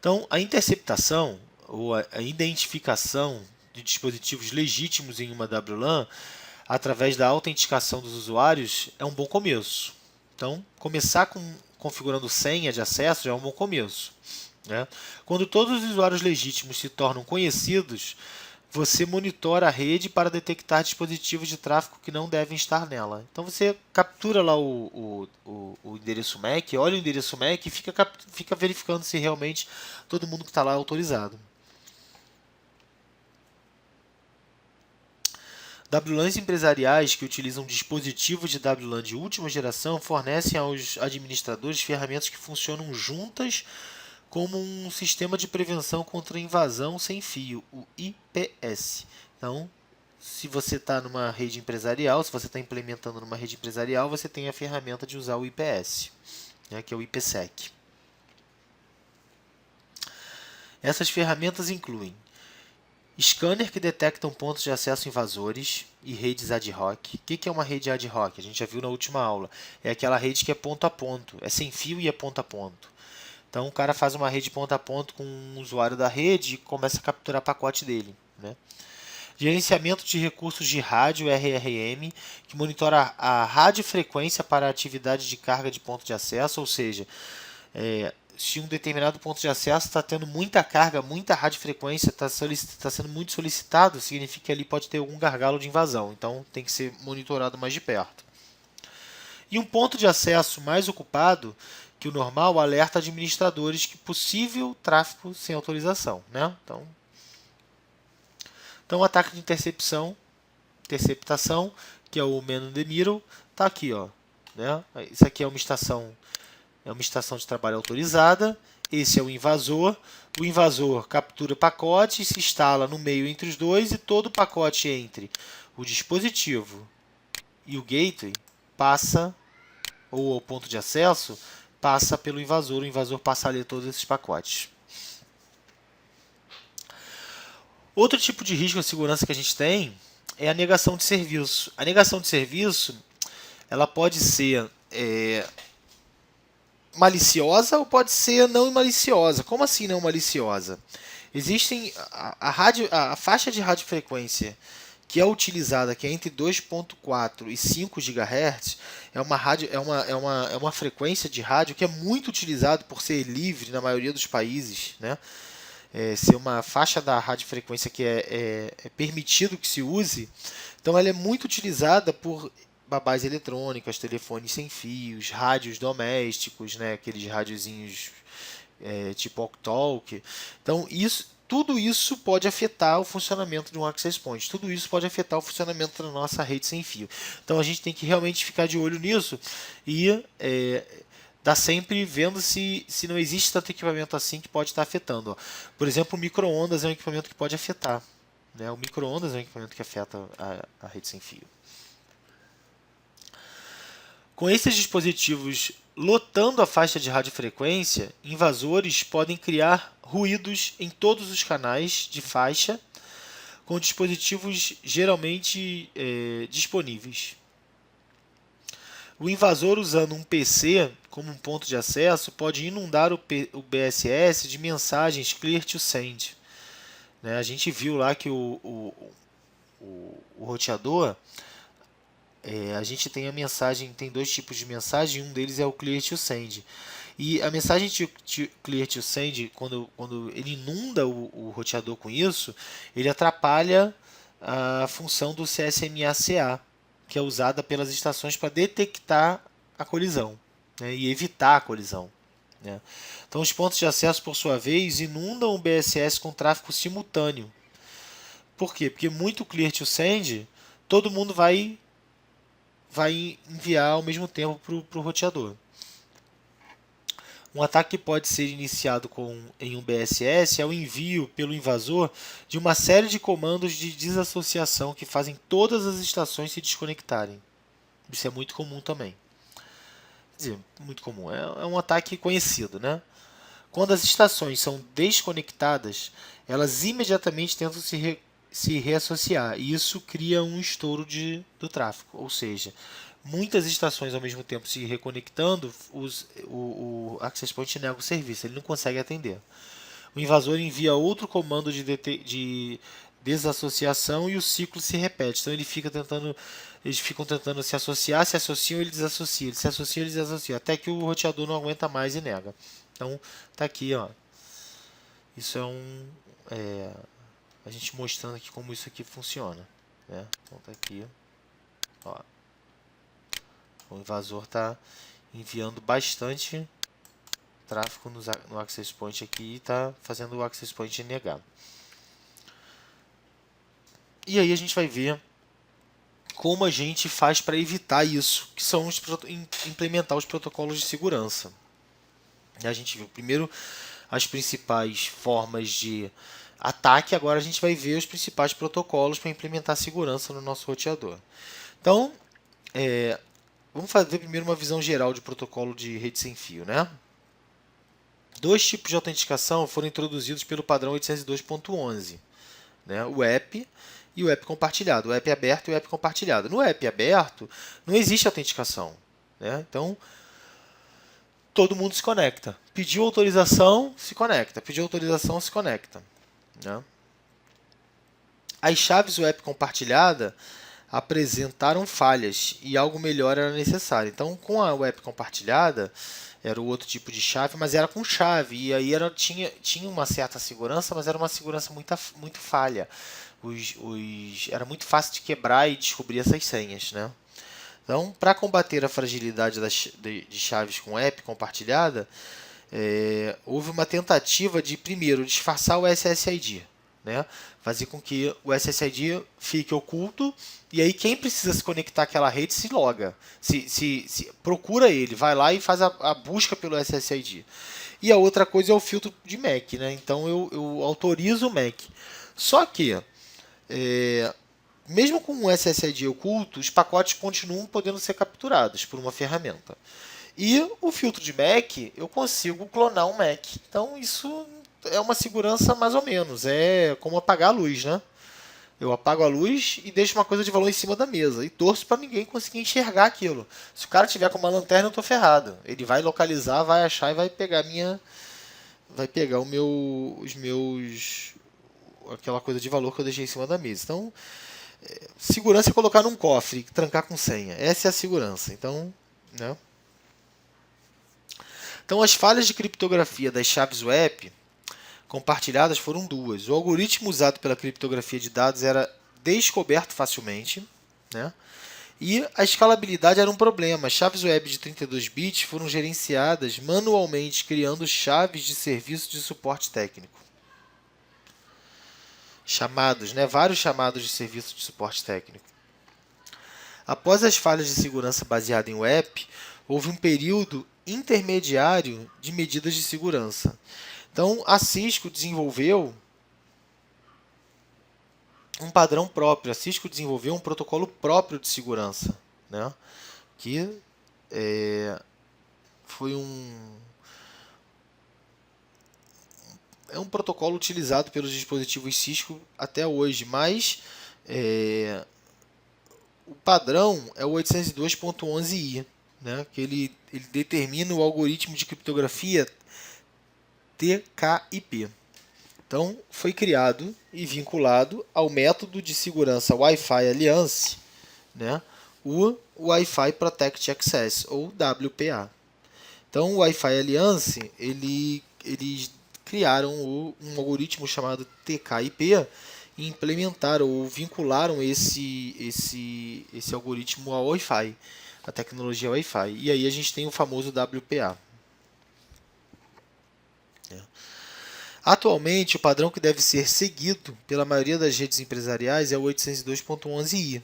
Então, a interceptação ou a identificação de dispositivos legítimos em uma WLAN através da autenticação dos usuários é um bom começo. Então, começar configurando senha de acesso já é um bom começo. Né? Quando todos os usuários legítimos se tornam conhecidos, você monitora a rede para detectar dispositivos de tráfego que não devem estar nela. Então você captura lá o endereço MAC, olha o endereço MAC e fica verificando se realmente todo mundo que está lá é autorizado. WLANs empresariais que utilizam dispositivos de WLAN de última geração fornecem aos administradores ferramentas que funcionam juntas como um sistema de prevenção contra invasão sem fio, o IPS. Então, se você está numa rede empresarial, se você está implementando numa rede empresarial, você tem a ferramenta de usar o IPS, né, que é o IPsec. Essas ferramentas incluem scanner que detectam pontos de acesso invasores e redes ad hoc. O que é uma rede ad hoc? A gente já viu na última aula. É aquela rede que é ponto a ponto, é sem fio e é ponto a ponto. Então o cara faz uma rede ponto a ponto com um usuário da rede e começa a capturar pacote dele. Né? Gerenciamento de recursos de rádio RRM, que monitora a radiofrequência para a atividade de carga de ponto de acesso, ou seja, se um determinado ponto de acesso está tendo muita carga, muita radiofrequência, está sendo muito solicitado, significa que ali pode ter algum gargalo de invasão. Então tem que ser monitorado mais de perto. E um ponto de acesso mais ocupado que o normal alerta administradores que possível tráfego sem autorização. Né? Então ataque de interceptação, que é o man in the middle, está aqui. Ó, né? Isso aqui é uma estação de trabalho autorizada. Esse é o invasor. O invasor captura pacote, se instala no meio entre os dois e todo o pacote entre o dispositivo e o gateway passa, ou o ponto de acesso, passa pelo invasor. O invasor passa a ler todos esses pacotes. Outro tipo de risco de segurança que a gente tem é a negação de serviço. A negação de serviço ela pode ser maliciosa ou pode ser não maliciosa. Como assim não maliciosa? Existem a faixa de radiofrequência que é utilizada, que é entre 2.4 e 5 GHz, é uma frequência de rádio que é muito utilizada por ser livre na maioria dos países, né? Ser uma faixa da radiofrequência que é permitido que se use. Então ela é muito utilizada por babás eletrônicas, telefones sem fios, rádios domésticos, né? Aqueles rádiozinhos tipo Octalk. Então tudo isso pode afetar o funcionamento de um access point. Tudo isso pode afetar o funcionamento da nossa rede sem fio. Então a gente tem que realmente ficar de olho nisso e está sempre vendo se não existe tanto equipamento assim que pode estar afetando. Ó. Por exemplo, o micro-ondas é um equipamento que pode afetar. Né? O micro-ondas é um equipamento que afeta a rede sem fio. Com esses dispositivos lotando a faixa de radiofrequência, invasores podem criar ruídos em todos os canais de faixa com dispositivos geralmente disponíveis. O invasor usando um PC como um ponto de acesso pode inundar o BSS de mensagens clear to send. Né? A gente viu lá que o roteador, a gente tem a mensagem, tem dois tipos de mensagem, um deles é o clear to send. E a mensagem clear to send, quando ele inunda o roteador com isso, ele atrapalha a função do CSMA-CA, que é usada pelas estações para detectar a colisão, né, e evitar a colisão. Né. Então, os pontos de acesso, por sua vez, inundam o BSS com tráfego simultâneo. Por quê? Porque muito clear to send, todo mundo vai enviar ao mesmo tempo para o roteador. Um ataque que pode ser iniciado em um BSS é o envio pelo invasor de uma série de comandos de desassociação que fazem todas as estações se desconectarem. Isso é muito comum também. Quer dizer, muito comum. É um ataque conhecido, né? Quando as estações são desconectadas, elas imediatamente tentam se reassociar, e isso cria um estouro do tráfego. Ou seja, muitas estações ao mesmo tempo se reconectando, o Access Point nega o serviço, ele não consegue atender. O invasor envia outro comando de desassociação e o ciclo se repete. Então eles ficam tentando se associar, se associam, ele desassociam, eles se associam, eles desassociam, até que o roteador não aguenta mais e nega. Então tá aqui, ó. Isso a gente mostrando aqui como isso aqui funciona, né? Então tá aqui, ó. O invasor está enviando bastante tráfego no Access Point aqui e está fazendo o Access Point negar. E aí a gente vai ver como a gente faz para evitar isso, que são implementar os protocolos de segurança. A gente viu primeiro as principais formas de ataque, agora a gente vai ver os principais protocolos para implementar segurança no nosso roteador. Então, vamos fazer primeiro uma visão geral de protocolo de rede sem fio, né? Dois tipos de autenticação foram introduzidos pelo padrão 802.11, né? O app e o app compartilhado, o app aberto e o app compartilhado. No app aberto não existe autenticação, né? Então todo mundo se conecta. Pediu autorização, se conecta. Pediu autorização, se conecta, né? As chaves web compartilhada apresentaram falhas e algo melhor era necessário. Então, com a web compartilhada, era o outro tipo de chave, mas era com chave. E aí tinha uma certa segurança, mas era uma segurança muito falha. Era muito fácil de quebrar e descobrir essas senhas, né? Então, para combater a fragilidade de chaves com app compartilhada, houve uma tentativa de, primeiro, disfarçar o SSID, né? Fazer com que o SSID fique oculto, e aí quem precisa se conectar àquela rede se loga, se procura ele, vai lá e faz a busca pelo SSID. E a outra coisa é o filtro de MAC, né? Então eu autorizo o MAC. Só que mesmo com um SSID oculto, os pacotes continuam podendo ser capturados por uma ferramenta. E o filtro de MAC, eu consigo clonar um MAC. Então isso é uma segurança mais ou menos. É como apagar a luz, né? Eu apago a luz e deixo uma coisa de valor em cima da mesa. E torço para ninguém conseguir enxergar aquilo. Se o cara tiver com uma lanterna, eu estou ferrado. Ele vai localizar, vai achar e vai pegar aquela coisa de valor que eu deixei em cima da mesa. Então, segurança é colocar num cofre, trancar com senha. Essa é a segurança. Então, né? Então, as falhas de criptografia das chaves web compartilhadas foram duas. O algoritmo usado pela criptografia de dados era descoberto facilmente, né? E a escalabilidade era um problema. As chaves web de 32 bits foram gerenciadas manualmente, criando chaves de serviço de suporte técnico. Chamados, né? Vários chamados de serviço de suporte técnico. Após as falhas de segurança baseadas em web, houve um período intermediário de medidas de segurança. Então, a Cisco desenvolveu um padrão próprio. A Cisco desenvolveu um protocolo próprio de segurança, né? Que foi é um protocolo utilizado pelos dispositivos Cisco até hoje, mas o padrão é o 802.11i, né? Que ele determina o algoritmo de criptografia TKIP. Então, foi criado e vinculado ao método de segurança Wi-Fi Alliance, né? O Wi-Fi Protect Access, ou WPA. Então, o Wi-Fi Alliance, eles criaram um algoritmo chamado TKIP e implementaram ou vincularam esse algoritmo ao Wi-Fi, a tecnologia Wi-Fi. E aí a gente tem o famoso WPA. Atualmente, o padrão que deve ser seguido pela maioria das redes empresariais é o 802.11i.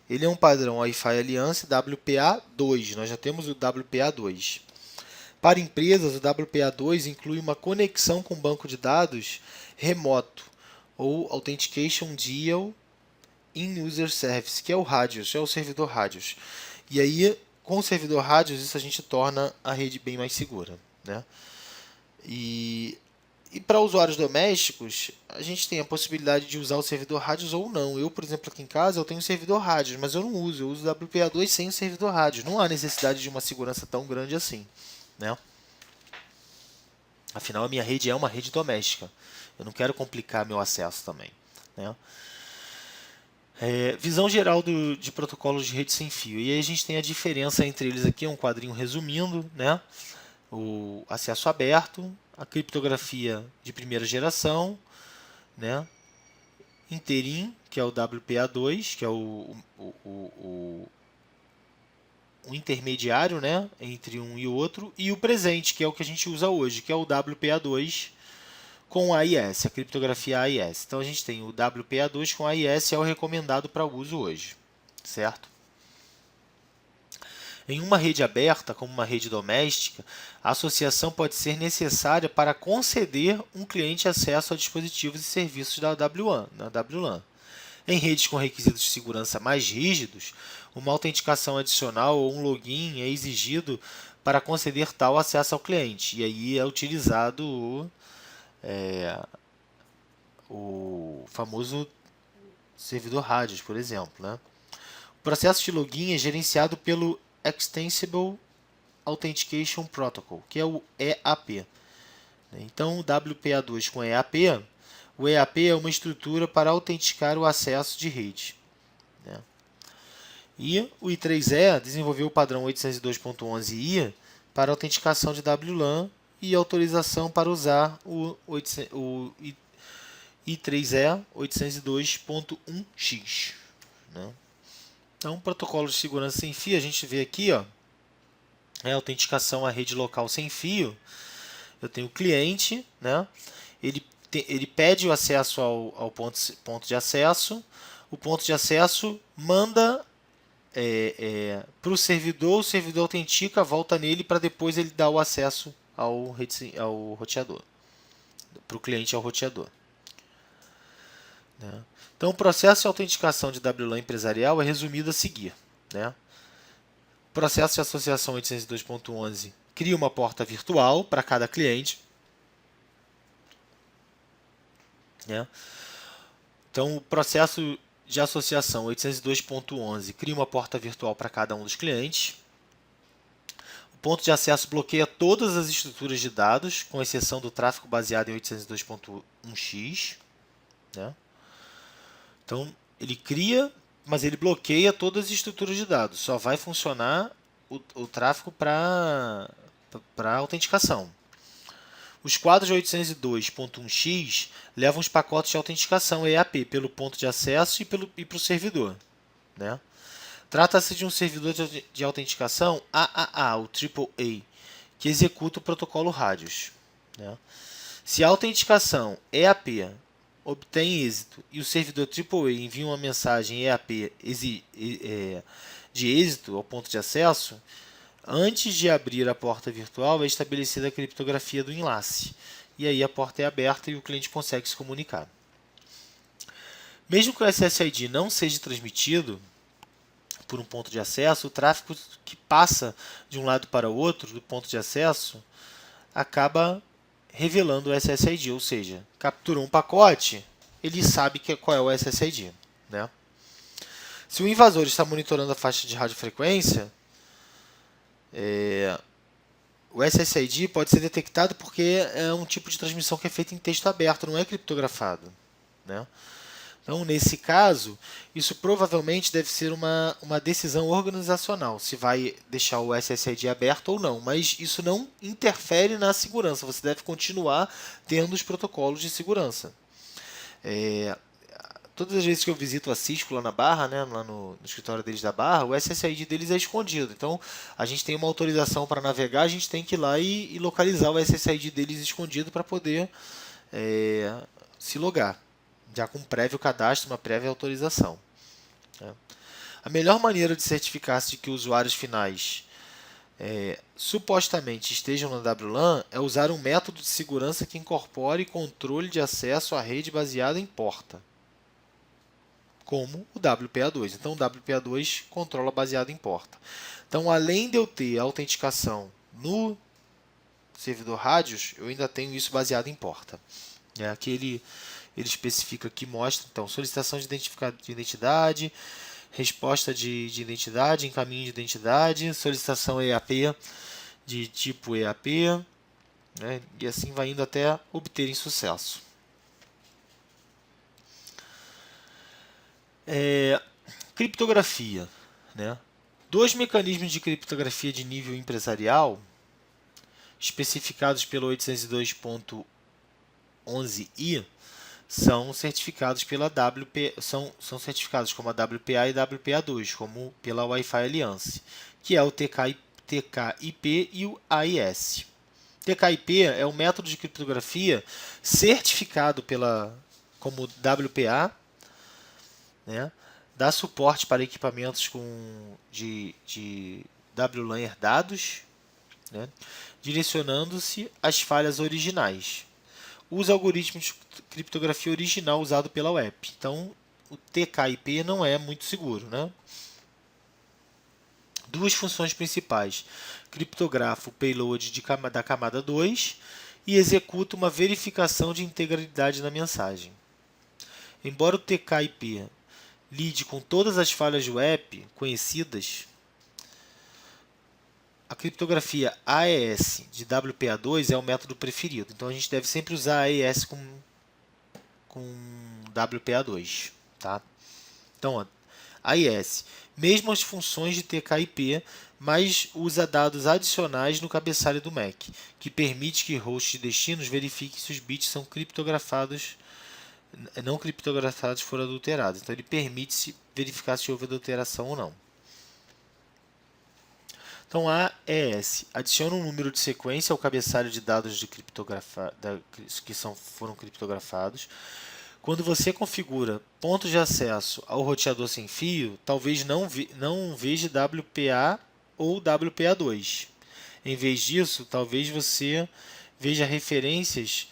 ele é um padrão Wi-Fi Alliance WPA2. Nós já temos o WPA2. Para empresas, o WPA2 inclui uma conexão com banco de dados remoto, ou Authentication Deal in User Service, que é o Radius, é o servidor Radius. E aí, com o servidor Radius, isso a gente torna a rede bem mais segura, né? E para usuários domésticos, a gente tem a possibilidade de usar o servidor Radius ou não. Eu, por exemplo, aqui em casa, eu tenho um servidor Radius, mas eu não uso. Eu uso o WPA2 sem o servidor Radius. Não há necessidade de uma segurança tão grande assim, né? Afinal, a minha rede é uma rede doméstica. Eu não quero complicar meu acesso também, né? Visão geral de protocolos de rede sem fio. E aí a gente tem a diferença entre eles aqui, um quadrinho resumindo, né? O acesso aberto, a criptografia de primeira geração, né? Interim, que é o WPA2, que é o intermediário, né, entre um e outro, e o presente, que é o que a gente usa hoje, que é o WPA2 com AES, a criptografia AES. Então a gente tem o WPA2 com AES, é o recomendado para uso hoje, certo? Em uma rede aberta, como uma rede doméstica, a associação pode ser necessária para conceder um cliente acesso a dispositivos e serviços da WLAN. Em redes com requisitos de segurança mais rígidos, uma autenticação adicional ou um login é exigido para conceder tal acesso ao cliente. E aí é utilizado o famoso servidor Radius, por exemplo, né? O processo de login é gerenciado pelo Extensible Authentication Protocol, que é o EAP. Então, o WPA2 com EAP, o EAP é uma estrutura para autenticar o acesso de rede, né? E o I3E desenvolveu o padrão 802.11i para autenticação de WLAN e autorização para usar o I3E 802.1x, né? Então, protocolo de segurança sem fio, a gente vê aqui, ó, é a autenticação à rede local sem fio. Eu tenho o cliente, né? Ele pede o acesso ao ponto de acesso. O ponto de acesso manda para o servidor autentica, volta nele para depois ele dar o acesso ao roteador, para o cliente ao roteador, né? Então, o processo de autenticação de WLAN empresarial é resumido a seguir, né? O processo de associação 802.11 cria uma porta virtual para cada cliente, né? Então, o processo de associação 802.11 cria uma porta virtual para cada um dos clientes. O ponto de acesso bloqueia todas as estruturas de dados, com exceção do tráfego baseado em 802.1x, né? Então, ele cria, mas ele bloqueia todas as estruturas de dados. Só vai funcionar o tráfego para autenticação. Os quadros de 802.1x levam os pacotes de autenticação EAP pelo ponto de acesso e para o servidor, né? Trata-se de um servidor de autenticação AAA, o AAA, que executa o protocolo Radius, né? Se a autenticação EAP obtém êxito e o servidor AAA envia uma mensagem EAP de êxito ao ponto de acesso, antes de abrir a porta virtual é estabelecida a criptografia do enlace. E aí a porta é aberta e o cliente consegue se comunicar. Mesmo que o SSID não seja transmitido por um ponto de acesso, o tráfego que passa de um lado para o outro do ponto de acesso acaba revelando o SSID, ou seja, capturou um pacote, ele sabe qual é o SSID, né? Se o invasor está monitorando a faixa de radiofrequência, o SSID pode ser detectado porque é um tipo de transmissão que é feita em texto aberto, não é criptografado, né? Então, nesse caso, isso provavelmente deve ser uma decisão organizacional, se vai deixar o SSID aberto ou não, mas isso não interfere na segurança, você deve continuar tendo os protocolos de segurança. Todas as vezes que eu visito a Cisco lá na Barra, né, lá no escritório deles da Barra, o SSID deles é escondido. Então, a gente tem uma autorização para navegar, a gente tem que ir lá e localizar o SSID deles escondido para poder se logar, já com um prévio cadastro, uma prévia autorização, né? A melhor maneira de certificar-se de que usuários finais supostamente estejam na WLAN é usar um método de segurança que incorpore controle de acesso à rede baseado em porta, como o WPA2. Então, o WPA2 controla baseado em porta. Então, além de eu ter a autenticação no servidor rádios, eu ainda tenho isso baseado em porta. Aqui ele especifica aqui, mostra, então, solicitação de identidade, resposta de identidade, encaminho de identidade, solicitação EAP de tipo EAP, né, e assim vai indo até obterem sucesso. Criptografia. Né? Dois mecanismos de criptografia de nível empresarial, especificados pelo 802.11i, são certificados pela são certificados como a WPA e WPA2, como pela Wi-Fi Alliance, que é o TKIP e o AES. TKIP é um método de criptografia certificado como WPA, né? Dá suporte para equipamentos de WLAN herdados, né? Direcionando-se às falhas originais. Usa algoritmos de criptografia original usado pela web. Então, o TKIP não é muito seguro. Né? Duas funções principais. Criptografa o payload da camada 2 e executa uma verificação de integralidade na mensagem. Embora o TKIP lide com todas as falhas web conhecidas, a criptografia AES de WPA2 é o método preferido. Então, a gente deve sempre usar AES com WPA2. Tá? Então, AES, mesmo as funções de TKIP, mas usa dados adicionais no cabeçalho do MAC, que permite que hosts de destinos verifiquem se os bits são não criptografados foram adulterados. Então, ele permite verificar se houve adulteração ou não. Então, AES adiciona um número de sequência ao cabeçalho de dados foram criptografados. Quando você configura pontos de acesso ao roteador sem fio, talvez não veja WPA ou WPA2. Em vez disso, talvez você veja referências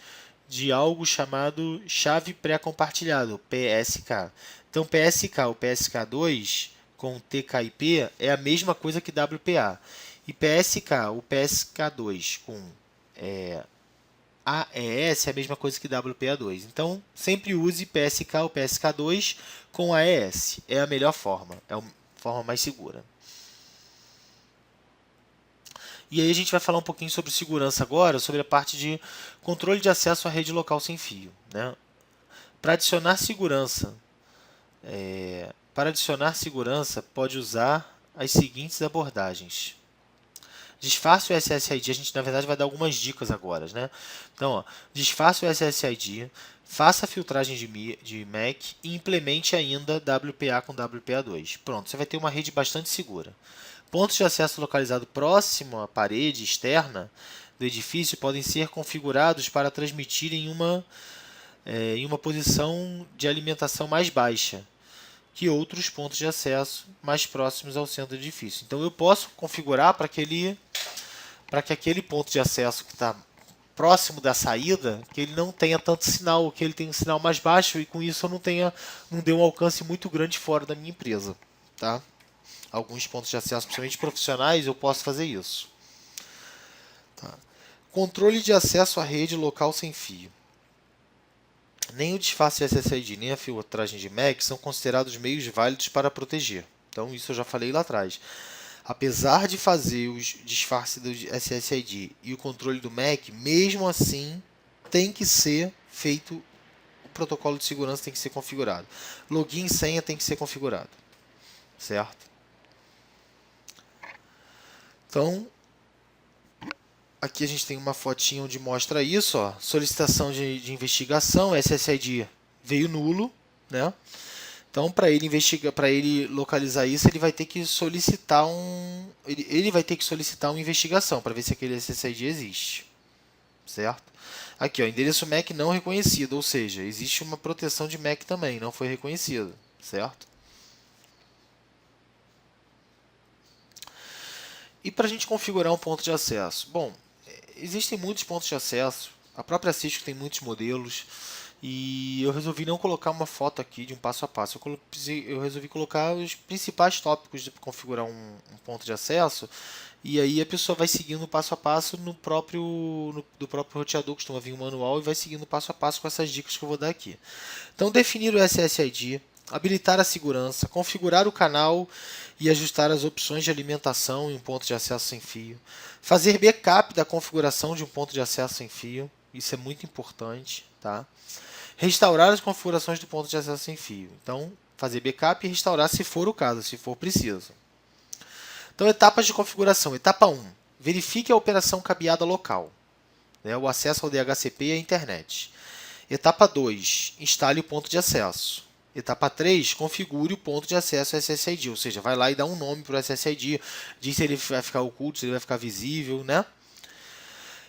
de algo chamado chave pré-compartilhado, PSK. Então, PSK ou PSK2 com TKIP é a mesma coisa que WPA. E PSK ou PSK2 com AES é a mesma coisa que WPA2. Então, sempre use PSK ou PSK2 com AES. É a melhor forma, é a forma mais segura. E aí a gente vai falar um pouquinho sobre segurança agora, sobre a parte de controle de acesso à rede local sem fio. Né? Para adicionar segurança, pode usar as seguintes abordagens. Disfarce o SSID, a gente na verdade vai dar algumas dicas agora. Né? Então, disfarce o SSID, faça a filtragem de MAC e implemente ainda WPA com WPA2. Pronto, você vai ter uma rede bastante segura. Pontos de acesso localizados próximo à parede externa do edifício podem ser configurados para transmitir em uma posição de alimentação mais baixa que outros pontos de acesso mais próximos ao centro do edifício. Então, eu posso configurar para que aquele ponto de acesso que está próximo da saída, que ele não tenha tanto sinal, que ele tenha um sinal mais baixo e com isso eu não dê um alcance muito grande fora da minha empresa. Tá? Alguns pontos de acesso, principalmente profissionais, eu posso fazer isso. Tá. Controle de acesso à rede local sem fio. Nem o disfarce de SSID, nem a filtragem de MAC são considerados meios válidos para proteger. Então, isso eu já falei lá atrás. Apesar de fazer o disfarce do SSID e o controle do MAC, mesmo assim, tem que ser feito, o protocolo de segurança tem que ser configurado. Login e senha tem que ser configurado. Certo? Então, aqui a gente tem uma fotinha onde mostra isso. Ó. Solicitação de investigação, SSID veio nulo. Né? Então, para ele localizar isso, ele vai ter que solicitar ele vai ter que solicitar uma investigação para ver se aquele SSID existe. Certo? Aqui, ó, endereço MAC não reconhecido, ou seja, existe uma proteção de MAC também, não foi reconhecido. Certo? E para a gente configurar um ponto de acesso? Bom, existem muitos pontos de acesso, a própria Cisco tem muitos modelos, e eu resolvi não colocar uma foto aqui de um passo a passo. Eu resolvi colocar os principais tópicos de configurar um ponto de acesso, e aí a pessoa vai seguindo passo a passo do próprio roteador, costuma vir um manual, e vai seguindo passo a passo com essas dicas que eu vou dar aqui. Então, definir o SSID, habilitar a segurança, configurar o canal e ajustar as opções de alimentação em um ponto de acesso sem fio, fazer backup da configuração de um ponto de acesso sem fio, isso é muito importante, tá? Restaurar as configurações do ponto de acesso sem fio. Então, fazer backup e restaurar se for o caso, se for preciso. Então, etapas de configuração. Etapa 1. Verifique a operação cabeada local, né, o acesso ao DHCP e à internet. Etapa 2. Instale o ponto de acesso. Etapa 3. Configure o ponto de acesso SSID, ou seja, vai lá e dá um nome para o SSID, diz se ele vai ficar oculto, se ele vai ficar visível, né?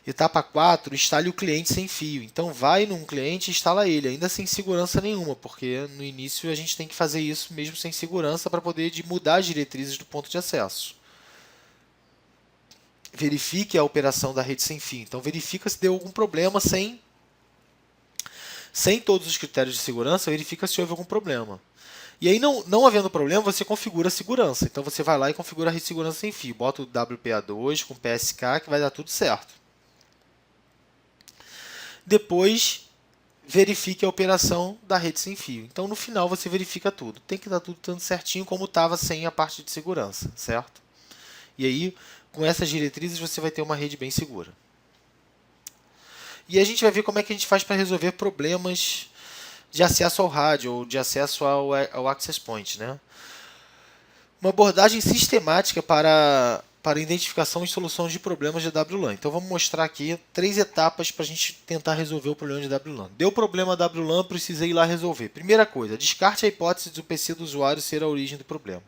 Etapa 4, instale o cliente sem fio. Então, vai num cliente e instala ele, ainda sem segurança nenhuma, porque no início a gente tem que fazer isso mesmo sem segurança para poder mudar as diretrizes do ponto de acesso. Verifique a operação da rede sem fio. Então, verifica se deu algum problema sem todos os critérios de segurança, verifica se houve algum problema. E aí, não havendo problema, você configura a segurança. Então, você vai lá e configura a rede de segurança sem fio. Bota o WPA2 com PSK que vai dar tudo certo. Depois, verifique a operação da rede sem fio. Então, no final, você verifica tudo. Tem que dar tudo tanto certinho como estava sem a parte de segurança, certo? E aí, com essas diretrizes, você vai ter uma rede bem segura. E a gente vai ver como é que a gente faz para resolver problemas de acesso ao rádio ou de acesso ao access point, né? Uma abordagem sistemática para identificação e solução de problemas de WLAN. Então vamos mostrar aqui 3 etapas para a gente tentar resolver o problema de WLAN. Deu problema WLAN, precisei ir lá resolver. Primeira coisa, descarte a hipótese do PC do usuário ser a origem do problema.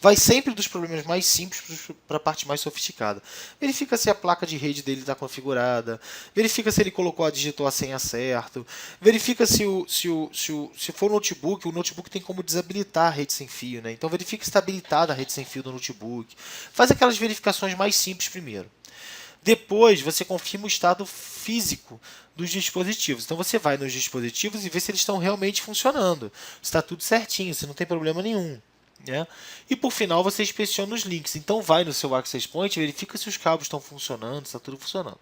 Vai sempre dos problemas mais simples para a parte mais sofisticada. Verifica se a placa de rede dele está configurada, verifica se ele digitou a senha certo, verifica se for notebook, o notebook tem como desabilitar a rede sem fio, né? Então verifica se está habilitada a rede sem fio do notebook. Faz aquelas verificações mais simples primeiro. Depois, você confirma o estado físico dos dispositivos. Então, você vai nos dispositivos e vê se eles estão realmente funcionando. Se está tudo certinho, se não tem problema nenhum. Né? E, por final, você inspeciona os links. Então, vai no seu Access Point e verifica se os cabos estão funcionando, se está tudo funcionando.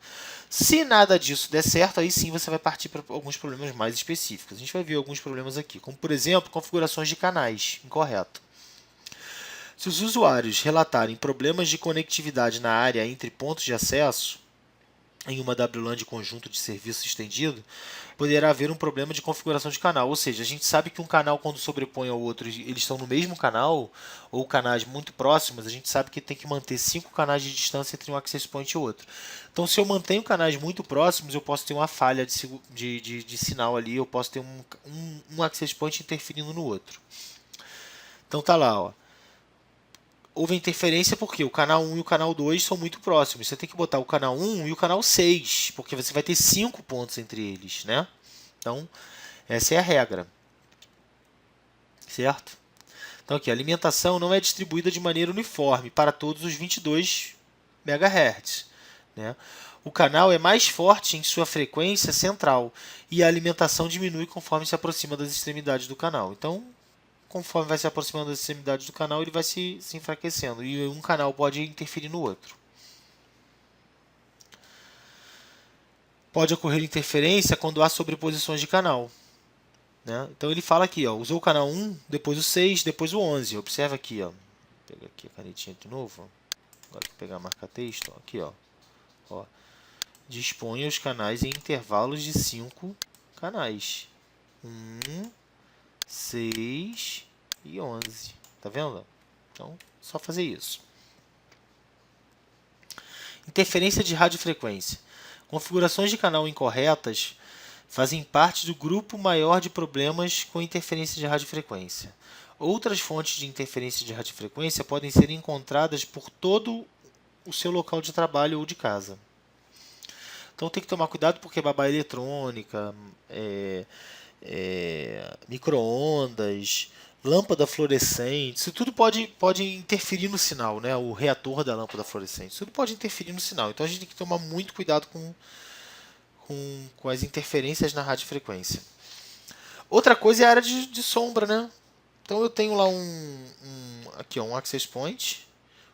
Se nada disso der certo, aí sim você vai partir para alguns problemas mais específicos. A gente vai ver alguns problemas aqui, como, por exemplo, configurações de canais incorreto. Se os usuários relatarem problemas de conectividade na área entre pontos de acesso, em uma WLAN de conjunto de serviço estendido, poderá haver um problema de configuração de canal. Ou seja, a gente sabe que um canal, quando sobrepõe ao outro, eles estão no mesmo canal, ou canais muito próximos, a gente sabe que tem que manter 5 canais de distância entre um access point e outro. Então, se eu mantenho canais muito próximos, eu posso ter uma falha de sinal ali, eu posso ter um access point interferindo no outro. Então, tá lá, ó. Houve interferência porque o canal 1 e o canal 2 são muito próximos. Você tem que botar o canal 1 e o canal 6, porque você vai ter 5 pontos entre eles, né? Então, essa é a regra. Certo? Então, aqui, a alimentação não é distribuída de maneira uniforme para todos os 22 MHz. Né? O canal é mais forte em sua frequência central e a alimentação diminui conforme se aproxima das extremidades do canal. Então, conforme vai se aproximando das extremidades do canal, ele vai se enfraquecendo. E um canal pode interferir no outro. Pode ocorrer interferência quando há sobreposições de canal. Né? Então ele fala aqui, ó, usou o canal 1, depois o 6, depois o 11. Observa aqui, ó. Vou pegar aqui a canetinha de novo. Agora vou pegar a marca-texto. Aqui, ó. Disponha os canais em intervalos de 5 canais. 1, 6 e 11. Tá vendo? Então, só fazer isso. Interferência de radiofrequência. Configurações de canal incorretas fazem parte do grupo maior de problemas com interferência de radiofrequência. Outras fontes de interferência de radiofrequência podem ser encontradas por todo o seu local de trabalho ou de casa. Então tem que tomar cuidado porque babá eletrônica, micro-ondas, lâmpada fluorescente, isso tudo pode interferir no sinal, né? O reator da lâmpada fluorescente, isso tudo pode interferir no sinal. Então a gente tem que tomar muito cuidado com as interferências na radiofrequência. Outra coisa é a área de sombra, né? Então eu tenho lá aqui ó, um access point,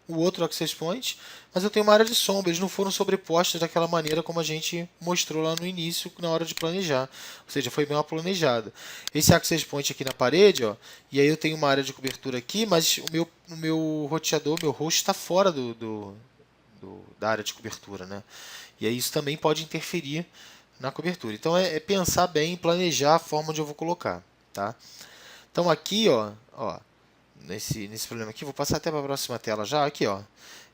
o outro access point, mas eu tenho uma área de sombra, eles não foram sobrepostos daquela maneira como a gente mostrou lá no início, na hora de planejar. Ou seja, foi bem planejada. Esse access point aqui na parede, ó, e aí eu tenho uma área de cobertura aqui, mas o meu roteador, meu host está fora da área de cobertura, né? E aí isso também pode interferir na cobertura. Então é pensar bem, planejar a forma onde eu vou colocar, tá? Então aqui, ó nesse problema aqui, vou passar até para a próxima tela já, aqui, ó.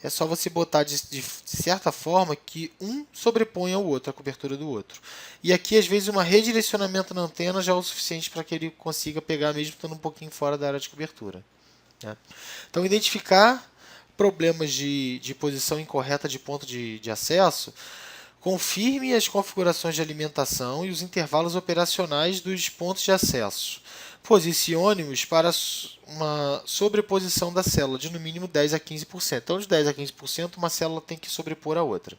É só você botar de certa forma que um sobreponha o outro, a cobertura do outro. E aqui, às vezes, um redirecionamento na antena já é o suficiente para que ele consiga pegar mesmo estando um pouquinho fora da área de cobertura, né? Então, identificar problemas de posição incorreta de ponto de acesso. Confirme as configurações de alimentação e os intervalos operacionais dos pontos de acesso. Posicione-os para uma sobreposição da célula de no mínimo 10 a 15%. Então, de 10 a 15%, uma célula tem que sobrepor a outra.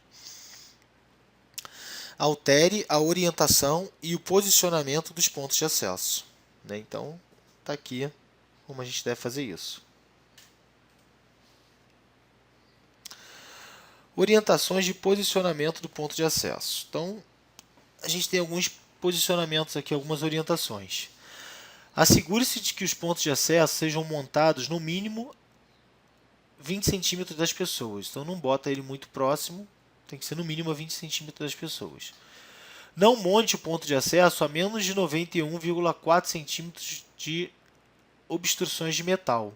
Altere a orientação e o posicionamento dos pontos de acesso, né? Então, está aqui como a gente deve fazer isso. Orientações de posicionamento do ponto de acesso. Então, a gente tem alguns posicionamentos aqui, algumas orientações. Assegure-se de que os pontos de acesso sejam montados no mínimo 20 centímetros das pessoas. Então, não bota ele muito próximo, tem que ser no mínimo a 20 centímetros das pessoas. Não monte o ponto de acesso a menos de 91,4 centímetros de obstruções de metal.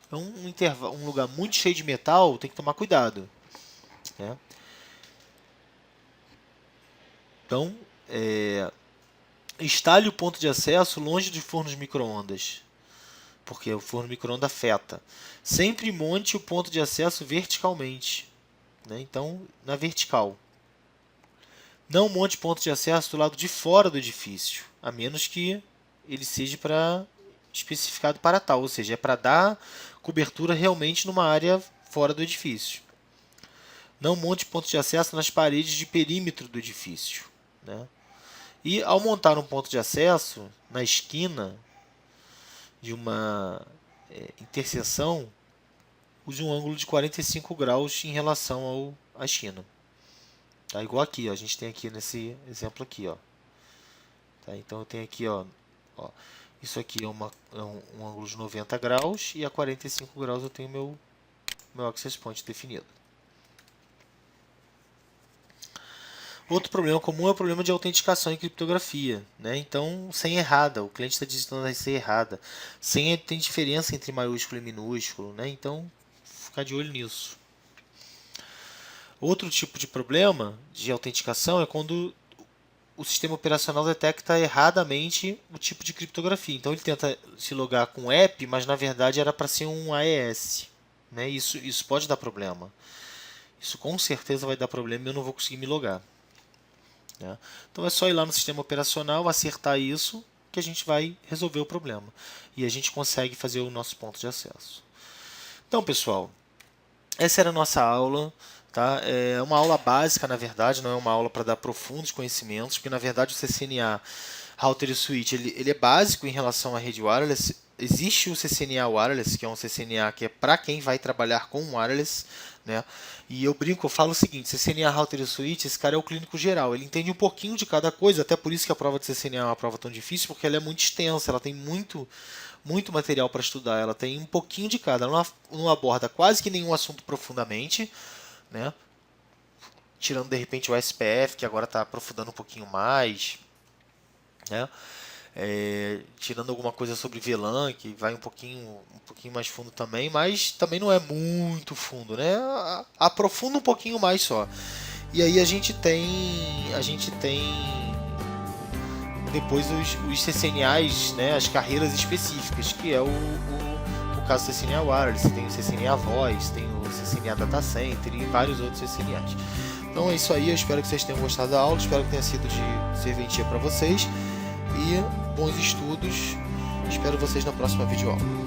Então, um lugar muito cheio de metal tem que tomar cuidado, né? Então, instale o ponto de acesso longe dos fornos micro-ondas, porque o forno micro-ondas afeta. Sempre monte o ponto de acesso verticalmente, né? Então, na vertical. Não monte ponto de acesso do lado de fora do edifício, a menos que ele seja especificado para tal, ou seja, é para dar cobertura realmente numa área fora do edifício. Não monte ponto de acesso nas paredes de perímetro do edifício, né? E ao montar um ponto de acesso na esquina de uma interseção, use um ângulo de 45 graus em relação à esquina. Tá? Igual aqui, ó, a gente tem aqui nesse exemplo aqui, ó. Tá? Então eu tenho aqui, ó, isso aqui é um ângulo de 90 graus e a 45 graus eu tenho meu access point definido. Outro problema comum é o problema de autenticação e criptografia, né? Então, senha errada, o cliente está digitando a senha errada. Senha tem diferença entre maiúsculo e minúsculo, né? Então, ficar de olho nisso. Outro tipo de problema de autenticação é quando o sistema operacional detecta erradamente o tipo de criptografia. Então, ele tenta se logar com app, mas na verdade era para ser um AES, né? Isso pode dar problema. Isso com certeza vai dar problema e eu não vou conseguir me logar, né? Então é só ir lá no sistema operacional, acertar isso, que a gente vai resolver o problema. E a gente consegue fazer o nosso ponto de acesso. Então, pessoal, essa era a nossa aula. Tá? É uma aula básica, na verdade, não é uma aula para dar profundos conhecimentos, porque na verdade o CCNA Router e Switch ele é básico em relação à rede wireless. Existe o CCNA Wireless, que é um CCNA que é para quem vai trabalhar com wireless, né? E eu falo o seguinte: CCNA Router e Switch, esse cara é o clínico geral, ele entende um pouquinho de cada coisa, até por isso que a prova de CCNA é uma prova tão difícil, porque ela é muito extensa, ela tem muito material para estudar, ela tem um pouquinho de cada, ela não aborda quase que nenhum assunto profundamente, né? Tirando de repente o SPF, que agora está aprofundando um pouquinho mais, né? Tirando alguma coisa sobre VLAN, que vai um pouquinho mais fundo também, mas também não é muito fundo, né? Aprofunda um pouquinho mais só. E aí a gente tem depois os CCNAs, né? As carreiras específicas, que é o caso do CCNA Wireless, tem o CCNA Voice, tem o CCNA Data Center e vários outros CCNAs. Então é isso aí, eu espero que vocês tenham gostado da aula, espero que tenha sido de serventia para vocês. E bons estudos Espero vocês na próxima videoaula.